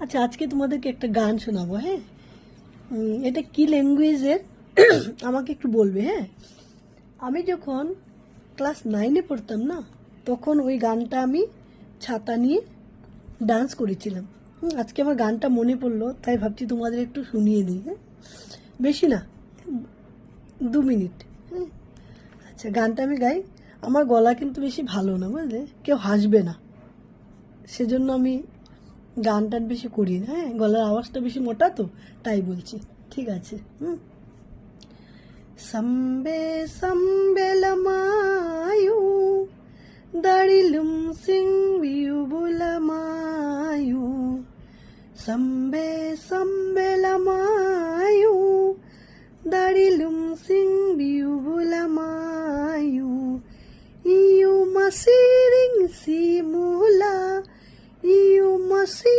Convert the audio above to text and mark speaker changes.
Speaker 1: আচ্ছা, আজকে তোমাদেরকে একটা গান শোনাবো। হ্যাঁ, এটা কি ল্যাঙ্গুয়েজের আমাকে একটু বলবে। হ্যাঁ, আমি যখন ক্লাস 9-এ পড়তাম না, তখন ওই গানটা আমি ছাতা নিয়ে ডান্স করেছিলাম। আজকে আমার গানটা মনে পড়লো, তাই ভাবছি তোমাদের একটু শুনিয়ে দিই। হ্যাঁ, বেশি না, 2 মিনিট। হ্যাঁ, আচ্ছা, গানটা আমি গাই। আমার গলা কিন্তু বেশি ভালো না, বুঝলে, কেউ হাসবে না, সেজন্য আমি গান টান বেশি করি না। হ্যাঁ, গলার আওয়াজটা বেশি মোটা তো, তাই বলছি। ঠিক আছে। সাম্বে সাম্বে লামায়ু দাড়িলুম সিং বিউ বুলামায়ু সাম্বে সাম্বে লামায়ু দাড়িলুম সিং বিউ বুলামায়ু ইউ মাসিরিং সি মুলা ইউ মাসি